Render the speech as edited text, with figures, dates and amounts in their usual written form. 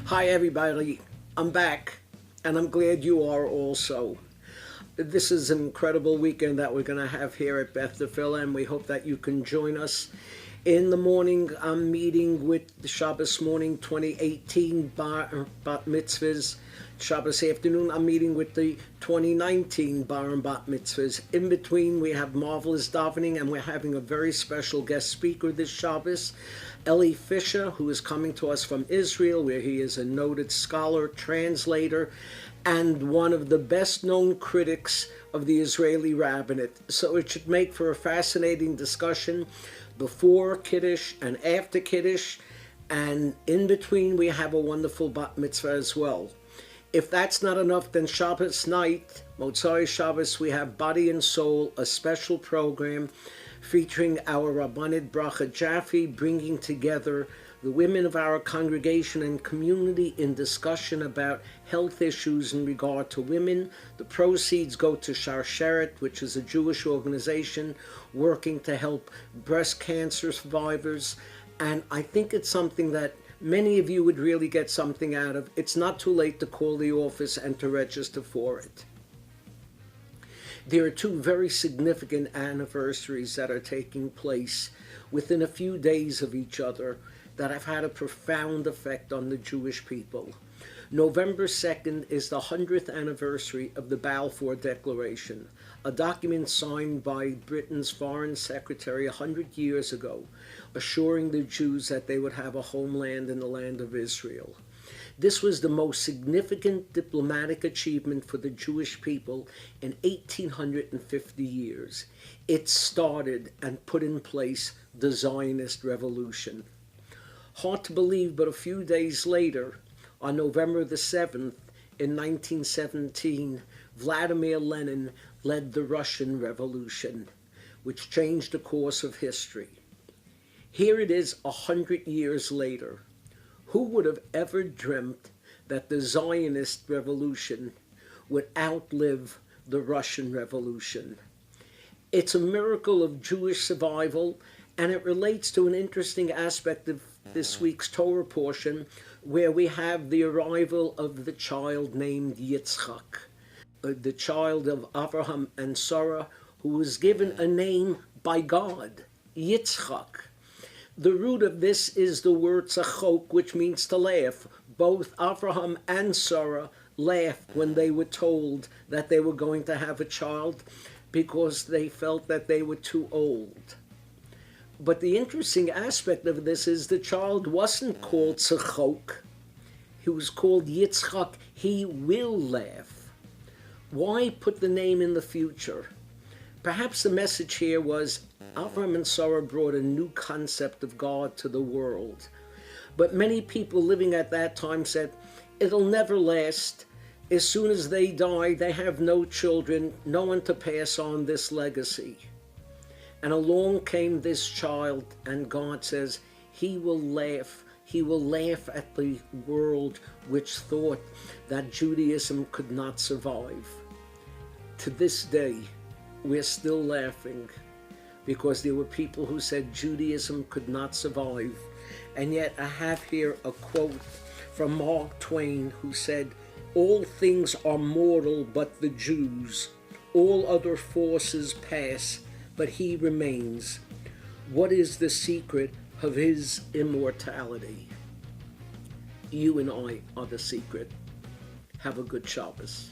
Hi everybody, I'm back and I'm glad you are also. This is an incredible weekend that we're going to have here at Beth Tefillah, and we hope that you can join us. In the morning, I'm meeting with the Shabbos morning 2018 Bat Mitzvahs. Shabbos afternoon, I'm meeting with the 2019 Bar and Bat Mitzvahs. In between, we have marvelous davening, and we're having a very special guest speaker this Shabbos, Eli Fisher, who is coming to us from Israel, where he is a noted scholar, translator, and one of the best-known critics of the Israeli rabbinate. So it should make for a fascinating discussion before Kiddush and after Kiddush, and in between we have a wonderful bat mitzvah as well. If that's not enough, then Shabbos night, Motzai Shabbos, we have Body and Soul, a special program featuring our Rabbanit Bracha Jaffe, bringing together the women of our congregation and community in discussion about health issues in regard to women. The proceeds go to Sharsheret, which is a Jewish organization working to help breast cancer survivors. And I think it's something that many of you would really get something out of. It's not too late to call the office and to register for it. There are two very significant anniversaries that are taking place within a few days of each other that have had a profound effect on the Jewish people. November 2nd is the 100th anniversary of the Balfour Declaration, a document signed by Britain's Foreign Secretary 100 years ago, assuring the Jews that they would have a homeland in the land of Israel. This was the most significant diplomatic achievement for the Jewish people in 1850 years. It started and put in place the Zionist revolution. Hard to believe, but a few days later, on November the 7th, in 1917, Vladimir Lenin led the Russian Revolution, which changed the course of history. Here it is 100 years later. Who would have ever dreamt that the Zionist revolution would outlive the Russian Revolution? It's a miracle of Jewish survival, and it relates to an interesting aspect of this week's Torah portion, where we have the arrival of the child named Yitzchak, the child of Abraham and Sarah, who was given a name by God, Yitzchak. The root of this is the word tzachok, which means to laugh. Both Abraham and Sarah laughed when they were told that they were going to have a child because they felt that they were too old. But the interesting aspect of this is the child wasn't called tzachok. He was called Yitzchak. He will laugh. Why put the name in the future? Perhaps the message here was Avraham and Sarah brought a new concept of God to the world. But many people living at that time said, it'll never last. As soon as they die, they have no children, no one to pass on this legacy. And along came this child, and God says, he will laugh. He will laugh at the world which thought that Judaism could not survive. To this day, we're still laughing because there were people who said Judaism could not survive. And yet I have here a quote from Mark Twain, who said, all things are mortal but the Jews. All other forces pass, but he remains. What is the secret of his immortality? You and I are the secret. Have a good Shabbos.